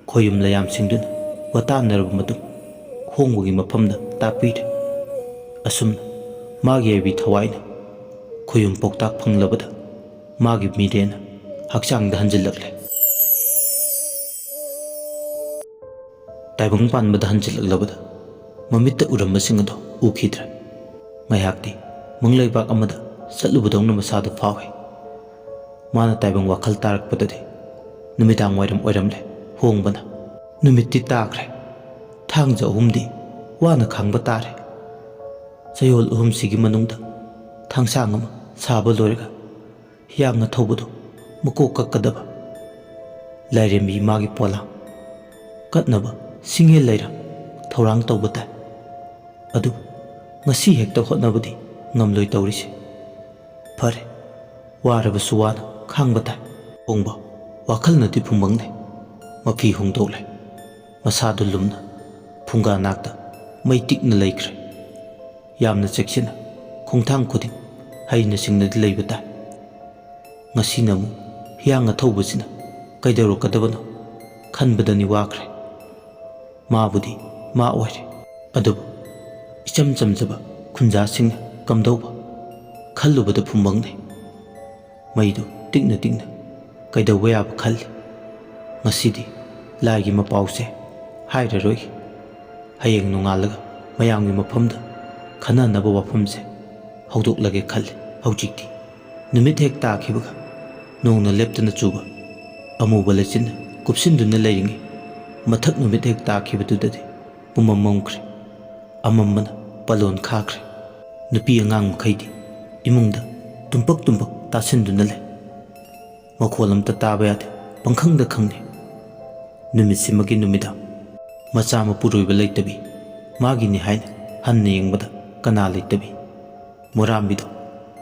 ꯈꯣꯌꯨꯝ ꯂꯌꯥꯝꯁꯤꯡꯗꯨꯅ ꯋꯥꯇꯥꯟꯅꯔꯕ ꯃꯇꯨꯡ ꯍꯣꯡꯕꯒꯤ ꯃꯐꯝꯗ ꯇꯥꯛꯄꯤꯔꯤ꯫ ꯑꯁꯨꯝꯅ ꯃꯥꯒꯤ ꯑꯏꯕꯤ ꯊꯋꯥꯏꯅ ꯈꯣꯌꯨꯝ ꯄꯥꯎꯇꯥꯛ ꯐꯪꯂꯕꯗ ꯃꯥꯒꯤ ꯃꯤꯔꯦꯟꯅ ꯍꯛꯆꯥꯡꯗ ꯍꯟꯖꯤꯜꯂꯛꯂꯦ꯫ ꯇꯥꯏꯕꯪ ꯄꯥꯟꯕꯗ ꯍꯟꯖꯤꯜꯂꯛꯂꯕꯗ ꯃꯃꯤꯠꯇ ꯎꯔꯝꯕꯁꯤꯡ ꯑꯗꯨ ꯎꯈꯤꯗ꯭ꯔꯦ꯫ ꯉꯥꯏꯍꯥꯛꯇꯤ ꯃꯪꯂꯩꯕꯥꯛ ꯑꯃꯗ ꯆꯠꯂꯨꯕꯗꯧꯅ ꯃꯁꯥꯗꯨ ꯐꯥꯎꯏ꯫ ꯃꯥꯅ ꯇꯥꯏꯕꯪ ꯋꯥꯈꯜ ꯇꯥꯔꯛꯄꯗꯗꯤ ꯅꯨꯃꯤꯗꯥꯡ ꯋꯥꯏꯔꯝ ꯑꯣꯏꯔꯝꯂꯦ ꯍꯣꯡꯕꯅ꯫ ꯅꯨꯃꯤꯠꯇꯤ ꯇꯥꯈ꯭ꯔꯦ, ꯊꯥꯡꯖ 3ꯗꯤ ꯋꯥꯅ ꯈꯥꯡꯕ ꯇꯥꯔꯦ꯫ ꯆꯌꯣꯜ 3ꯁꯤꯒꯤ ꯃꯅꯨꯡꯗ ꯊꯥꯡꯁꯥꯡ ꯑꯃ ꯁꯥꯕ ꯂꯣꯏꯔꯒ ꯍꯤꯌꯥꯡ ꯑꯊꯧꯕꯗꯨ ꯃꯀꯣꯛ ꯀꯛꯀꯗꯕ꯫ ꯂꯥꯏꯔꯦꯝꯕꯤ ꯏꯃꯥꯒꯤ ꯄꯣꯂꯥꯡ ꯀꯠꯅꯕ ꯁꯤꯡꯉꯦꯜ ꯂꯩꯔ ꯊꯧꯔꯥꯡ ꯇꯧꯕ ꯇꯥꯏ꯫ ꯑꯗꯨ ꯉꯁꯤ ꯍꯦꯛꯇ ꯍꯣꯠꯅꯕꯗꯤ ꯉꯝꯂꯣꯏ ꯇꯧꯔꯤꯁꯦ꯫ ꯐꯔꯦ, ꯋꯥꯔꯕꯁꯨ ꯋꯥꯅ ꯈꯥꯡꯕ ꯇꯥꯏ꯫ ꯍꯣꯡꯕ ꯋꯥꯈꯜꯅꯗꯤ ꯐꯨꯝꯕꯪꯅꯩ, ꯃꯐꯤ ꯍꯣꯡꯗꯣꯛꯂꯦ꯫ ꯃꯁꯥꯗꯨ ꯂꯨꯝꯅ ꯐꯨꯡꯒꯥ ꯅꯥꯛꯇ ꯃꯩ ꯇꯤꯛꯅ ꯂꯩꯈ꯭ꯔꯦ꯫ ꯌꯥꯝꯅ ꯆꯦꯛꯁꯤꯟꯅ ꯈꯣꯡꯊꯥꯡ ꯈꯨꯗꯤꯡ ꯍꯩꯅ ꯁꯤꯡꯅꯗꯤ ꯂꯩꯕ ꯇꯥꯏ꯫ ꯉꯁꯤꯅ ꯑꯃꯨꯛ ꯍꯤꯌꯥꯡ ꯑꯊꯧꯕꯁꯤꯅ ꯀꯩꯗꯧꯔꯛꯀꯗꯕꯅꯣ ꯈꯟꯕꯗꯅꯤ ꯋꯥꯈ꯭ꯔꯦ꯫ ꯃꯥꯕꯨꯗꯤ ꯃꯥ ꯑꯣꯏꯔꯦ, ꯑꯗꯨꯕꯨ ꯏꯆꯝ ꯆꯝꯖꯕ ꯈꯨꯟꯖꯥꯁꯤꯡꯅ ꯀꯝꯗꯧꯕ ꯈꯜꯂꯨꯕꯗ ꯐꯨꯝꯕꯪꯅꯩ꯫ ꯃꯩꯗꯨ ꯇꯤꯛꯅ ꯇꯤꯛꯅ ꯀꯩꯗꯧꯕ ꯌꯥꯕ ꯈꯜꯂꯤ꯫ ꯉꯁꯤꯗꯤ ꯂꯥꯏꯒꯤ ꯃꯄꯥꯎꯁꯦ ꯍꯥꯏꯔꯔꯣꯏꯒꯦ꯫ ꯍꯌꯦꯡ ꯅꯣꯡꯉꯥꯜꯂꯒ ꯃꯌꯥꯝꯒꯤ ꯃꯐꯝꯗ ꯈꯟꯅꯅꯕ ꯋꯥꯐꯝꯁꯦ ꯍꯧꯗꯣꯛꯂꯒꯦ ꯈꯜꯂꯤ꯫ ꯍꯧꯖꯤꯛꯇꯤ ꯅꯨꯃꯤꯠ ꯍꯦꯛ ꯇꯥꯈꯤꯕꯒ ꯅꯣꯡꯅ ꯂꯦꯞꯇꯅ ꯆꯨꯕ ꯑꯃꯨꯕ ꯂꯩꯆꯤꯟꯅ ꯀꯨꯞꯁꯤꯟꯗꯨꯅ ꯂꯩꯔꯤꯉꯩ ꯃꯊꯛ ꯅꯨꯃꯤꯠ ꯍꯦꯛ ꯇꯥꯈꯤꯕꯗꯨꯗꯗꯤ ꯄꯨꯝꯃꯝ ꯃꯝꯈ꯭ꯔꯦ꯫ ꯑꯃꯝꯕꯅ ꯄꯥꯂꯣꯟ ꯈꯥꯈ꯭ꯔꯦ꯫ ꯅꯨꯄꯤ ꯑꯉꯥꯡ ꯃꯈꯩꯗꯤ ꯏꯃꯨꯡꯗ ꯇꯨꯝꯄꯛ ꯇꯨꯝꯄꯛ ꯇꯥꯁꯤꯟꯗꯨꯅ ꯂꯩ꯫ ꯃꯈꯣꯜ ꯑꯝꯇ ꯇꯥꯕ ꯌꯥꯗꯦ, ꯄꯪꯈꯪꯗ ꯈꯪꯅꯩ꯫ ꯅꯨꯃꯤꯠꯁꯤꯃꯒꯤ ꯅꯨꯃꯤꯗꯥꯡ ꯃꯆꯥ ꯃꯄꯨꯔꯣꯏꯕ ꯂꯩꯇꯕꯤ, ꯃꯥꯒꯤꯅꯤ ꯍꯥꯏꯅ ꯍꯟꯅ ꯌꯦꯡꯕꯗ ꯀꯅꯥ ꯂꯩꯇꯕꯤ꯫ ꯃꯣꯔꯥꯝꯕꯤꯗꯣ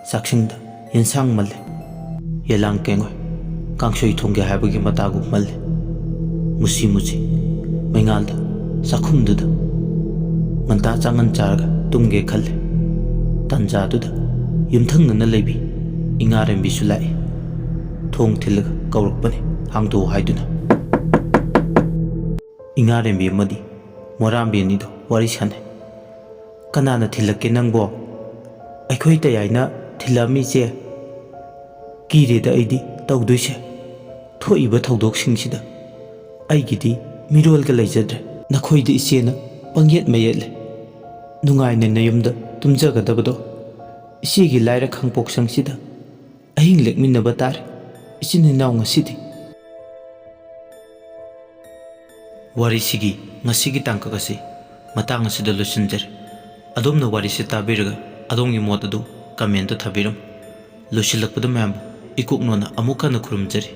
ꯆꯥꯛꯁꯪꯗ ꯌꯦꯟꯁꯥꯡ ꯃꯜꯂꯦ꯫ ꯌꯦꯂꯥꯡ ꯀꯦꯡꯉꯣꯏ ꯀꯥꯡꯁꯣꯏ ꯊꯣꯡꯒꯦ ꯍꯥꯏꯕꯒꯤ ꯃꯇꯥꯒꯨꯝ ꯃꯜꯂꯦ꯫ ꯃꯨꯁꯤ ꯃꯨꯁꯤ ꯃꯩꯉꯥꯜꯗ ꯆꯥꯛꯈꯨꯝꯗꯨꯗ ꯉꯟꯇꯥ ꯆꯥꯉꯟ ꯆꯥꯔꯒ ꯇꯨꯝꯒꯦ ꯈꯜꯂꯦ꯫ ꯇꯥꯟꯖꯥꯗꯨꯗ ꯌꯨꯝꯊꯪꯅꯅ ꯂꯩꯕꯤ ꯏꯉꯥꯔꯦꯝꯕꯤꯁꯨ ꯂꯥꯛꯏ꯫ ꯊꯣꯡ ꯊꯤꯜꯂꯒ ꯀꯧꯔꯛꯄꯅꯤ ꯍꯥꯡꯗꯣꯛꯎ ꯍꯥꯏꯗꯨꯅ꯫ ꯏꯉꯥꯔꯦꯝꯕꯤ ꯑꯃꯗꯤ ꯃꯣꯔꯥꯝꯕꯤ ꯑꯅꯤꯗꯣ ꯋꯥꯔꯤ ꯁꯥꯟꯅꯩ꯫ ꯀꯅꯥꯅ ꯊꯤꯜꯂꯛꯀꯦ ꯅꯪꯕꯣ? ꯑꯩꯈꯣꯏ ꯇꯌꯥꯏꯅ ꯊꯤꯜꯂꯛꯑꯝꯃꯤ ꯆꯦ꯫ ꯀꯤꯔꯦꯗ ꯑꯩꯗꯤ ꯇꯧꯗꯣꯏꯁꯦ꯫ ꯊꯣꯛꯏꯕ ꯊꯧꯗꯣꯛꯁꯤꯡꯁꯤꯗ ꯑꯩꯒꯤꯗꯤ ꯃꯤꯔꯣꯜꯒ ꯂꯩꯖꯗ꯭ꯔꯦ꯫ ꯅꯈꯣꯏꯗ ꯏꯆꯦꯅ ꯄꯪꯌꯦꯠ ꯃꯌꯦꯠꯂꯦ꯫ ꯅꯨꯡꯉꯥꯏꯅ ꯅꯌꯨꯝꯗ ꯇꯨꯝꯖꯒꯗꯕꯗꯣ ꯏꯆꯦꯒꯤ ꯂꯥꯏꯔ ꯈꯥꯡꯄꯣꯛꯁꯪꯁꯤꯗ ꯑꯍꯤꯡ ꯂꯦꯛꯃꯤꯟꯅꯕ ꯇꯥꯔꯦ ꯏꯆꯤꯟ ꯏꯅꯥꯎ ꯉꯁꯤꯗꯤ꯫ ꯋꯥꯔꯤꯁꯤꯒꯤ ꯉꯁꯤꯒꯤ ꯇꯥꯡꯀꯛ ꯑꯁꯤ ꯃꯇꯥꯡ ꯑꯁꯤꯗ ꯂꯣꯏꯁꯤꯟꯖꯔꯦ꯫ ꯑꯗꯣꯝꯅ ꯋꯥꯔꯤꯁꯤ ꯇꯥꯕꯤꯔꯒ ꯑꯗꯣꯝꯒꯤ ꯃꯣꯠ ꯑꯗꯨ ꯀꯃꯦꯟꯇ ꯊꯥꯕꯤꯔꯝꯃꯨ꯫ ꯂꯣꯏꯁꯤꯜꯂꯛꯄꯗ ꯃꯌꯥꯝꯕꯨ ꯏꯀꯣꯛꯅꯣꯅ ꯑꯃꯨꯛ ꯍꯟꯅ ꯈꯨꯔꯨꯝꯖꯔꯤ꯫